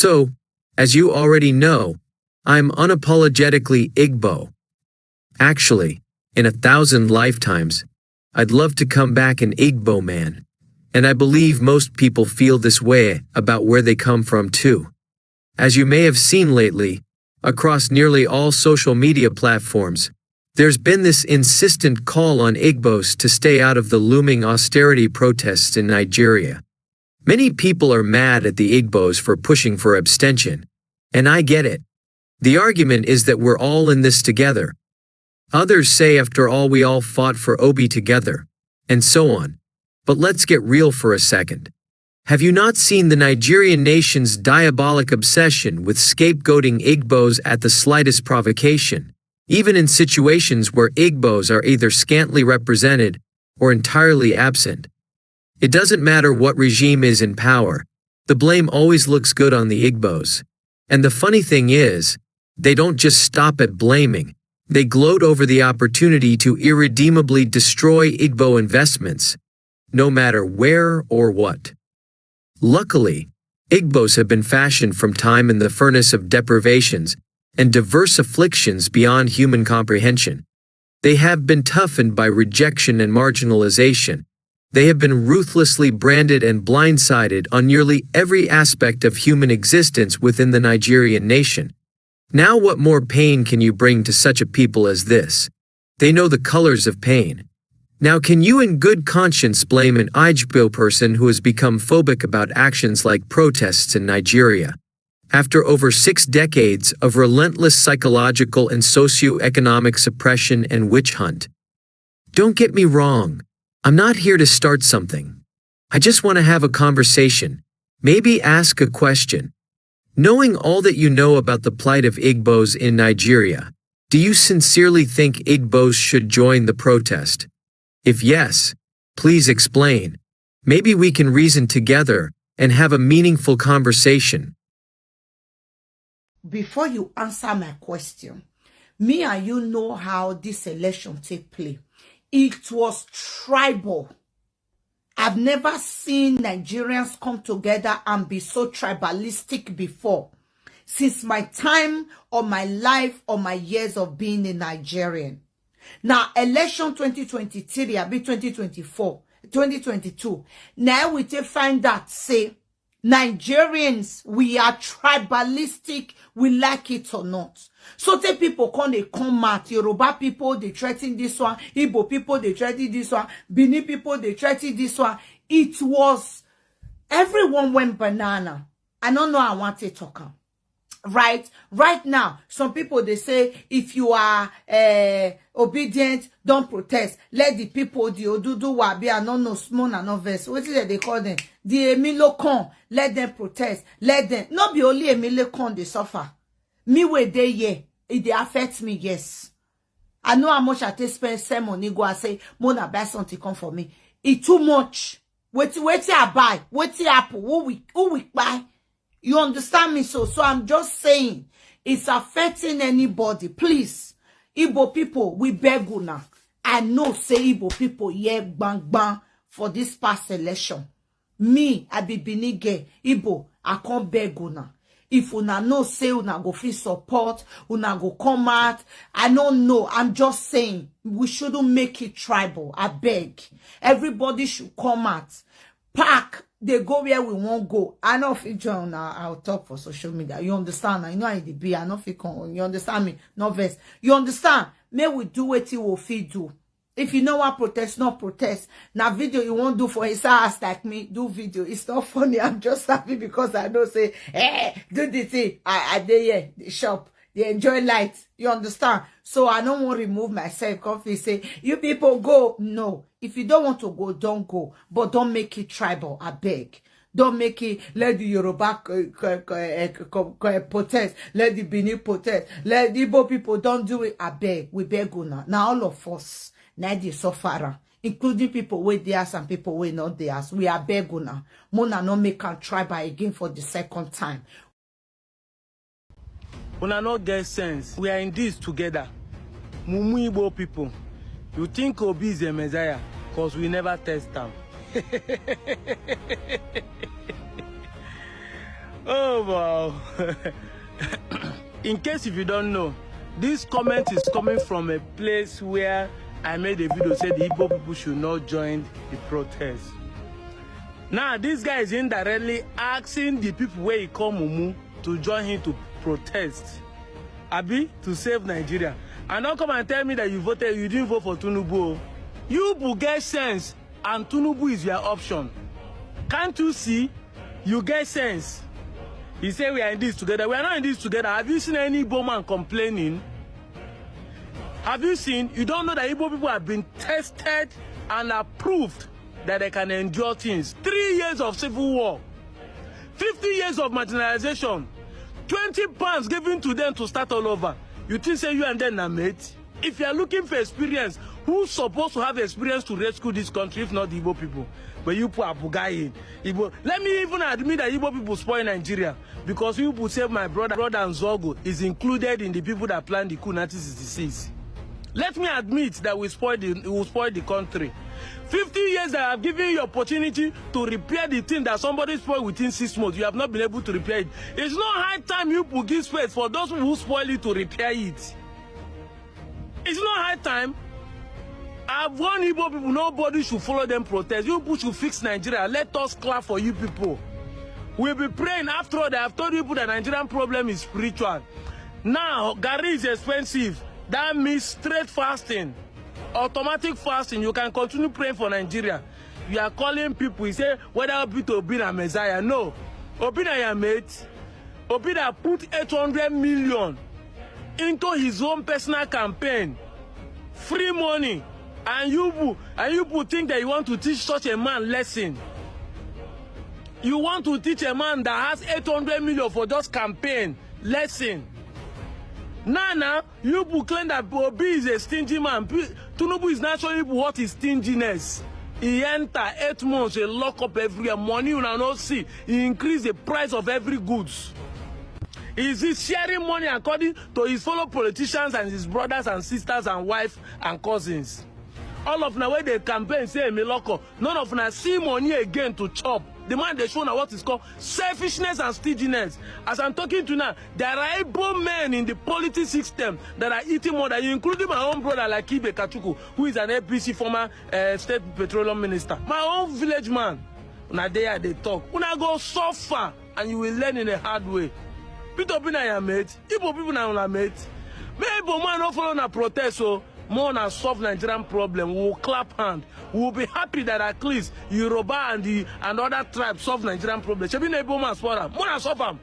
So, as you already know, I'm unapologetically Igbo. Actually, in 1,000 lifetimes, I'd love to come back an Igbo man. And I believe most people feel this way about where they come from too. As you may have seen lately, across nearly all social media platforms, there's been this insistent call on Igbos to stay out of the looming austerity protests in Nigeria. Many people are mad at the Igbos for pushing for abstention, and I get it. The argument is that we're all in this together. Others say after all we all fought for Obi together, and so on. But let's get real for a second. Have you not seen the Nigerian nation's diabolic obsession with scapegoating Igbos at the slightest provocation, even in situations where Igbos are either scantily represented or entirely absent? It doesn't matter what regime is in power, the blame always looks good on the Igbos. And the funny thing is, they don't just stop at blaming, they gloat over the opportunity to irredeemably destroy Igbo investments, no matter where or what. Luckily, Igbos have been fashioned from time in the furnace of deprivations and diverse afflictions beyond human comprehension. They have been toughened by rejection and marginalization. They have been ruthlessly branded and blindsided on nearly every aspect of human existence within the Nigerian nation. Now what more pain can you bring to such a people as this? They know the colors of pain. Now can you in good conscience blame an Igbo person who has become phobic about actions like protests in Nigeria? After over 6 decades of relentless psychological and socio-economic suppression and witch hunt. Don't get me wrong, I'm not here to start something. I just want to have a conversation, maybe ask a question. Knowing all that you know about the plight of Igbos in Nigeria, do you sincerely think Igbos should join the protest? If yes, please explain. Maybe we can reason together and have a meaningful conversation. Before you answer my question, me and you know how this election take place. It was tribal. I've never seen Nigerians come together and be so tribalistic before. Since my time or my life or my years of being a Nigerian. Now, election 2023, I be 2024, 2022. Now we take find that say, Nigerians, we are tribalistic, we like it or not. So the people they come out, Yoruba people, they threaten this one, Igbo people, they threaten this one, Bini people, they threaten this one. It was, everyone went banana. I don't know I want to talk. Right now, some people, they say, if you are obedient, don't protest. Let the people, the Odudu Wabi, and no small and no verse. What is it they call them? The Emilokon, let them protest. Let them, not be only Emilokon, they suffer. Me where they ye, it they affect me, yes. I know how much I take spend some money, go and say, Mona buy something come for me. It's too much. Wait I buy, wait apple, who we buy? You understand me? So I'm just saying, it's affecting anybody. Please, Igbo people, we beg you now. I know say Igbo people, yeah, bang bang for this past election. Me, I be Binige, Igbo, I can't beg you now. If una no say una go feel support, una go come out. I don't know. I'm just saying, we shouldn't make it tribal. I beg. Everybody should come out. Pack. They go where we won't go. I know if you join, I'll talk for social media. You understand? I know I did be. I know if you can. You understand me? No verse. You understand? May we do what you will feed do. If you know what protest, not protest. Now video you won't do for his ass like me, do video. It's not funny. I'm just happy because I don't say, do the thing. I did here, the shop. They enjoy light. You understand? So I don't want to remove myself. Coffee say, you people go. No. If you don't want to go, don't go. But don't make it tribal. I beg. Don't make it, let the Yoruba protest. Let the Bini protest. Let the Igbo people don't do it. I beg. We beg you now. Now all of us. Now they suffer, including people with theirs and people with not theirs. We are begging now. Mona no make a tribal again for the second time. Una not get sense. We are in this together. Mumu Igbo people. You think Obi is a messiah because we never test them. Oh well, in case if you don't know, this comment is coming from a place where I made a video said the Igbo people should not join the protest. Now, this guy is indirectly asking the people where he call Mumu to join him to protest. Abi, to save Nigeria. And don't come and tell me that you didn't vote for Tinubu. You will get sense, and Tinubu is your option. Can't you see? You get sense. He said we are in this together. We are not in this together. Have you seen any Igbo man complaining? Have you seen? You don't know that Igbo people have been tested and approved that they can endure things. 3 years of civil war, 50 years of marginalization, 20 pounds given to them to start all over. You think say you and them are mates? If you are looking for experience, who's supposed to have experience to rescue this country if not the Igbo people? But you put a bugayin. Igbo. Let me even admit that Igbo people spoil Nigeria because you people say my brother and Zogo is included in the people that planned the coup 1966. Let me admit that we spoiled the country. 50 years that I have given you opportunity to repair the thing that somebody spoiled within 6 months. You have not been able to repair it. It's not high time you will give space for those who spoil it to repair it. It's not high time. I've warned Igbo people, nobody should follow them protest. You people should fix Nigeria. Let us clap for you people. We'll be praying. After all, they have told you people that Nigerian problem is spiritual. Now, Gary is expensive. That means straight fasting. Automatic fasting. You can continue praying for Nigeria. You are calling people. You say, whether Obi to Obi na Messiah. No. Obi na your mate. Obi that put 800 million into his own personal campaign. Free money. And you think that you want to teach such a man lesson. You want to teach a man that has 800 million for just campaign lesson. Now, you claim that Obi is a stingy man. Tinubu is naturally what is stinginess. He enter 8 months, he lock up every year. Money you not see. He increase the price of every goods. Is he sharing money according to his fellow politicians and his brothers and sisters and wife and cousins? All of now where they campaign say me loco. None of now see money again to chop. The man they show now what is called selfishness and stinginess. As I'm talking to now, there are able men in the politics system that are eating more than you, including my own brother like Ibe Kachuku, who is an APC former state petroleum minister. My own village man. Now there they talk. Una go suffer and you will learn in a hard way. People be na your mate. Igbo people na your mate. Maybe man no follow na protest so. More than solve Nigerian problem. We will clap hand. We will be happy that at least Yoruba and other tribes solve Nigerian problem. Shebi na Igbo man swara. More than solve them.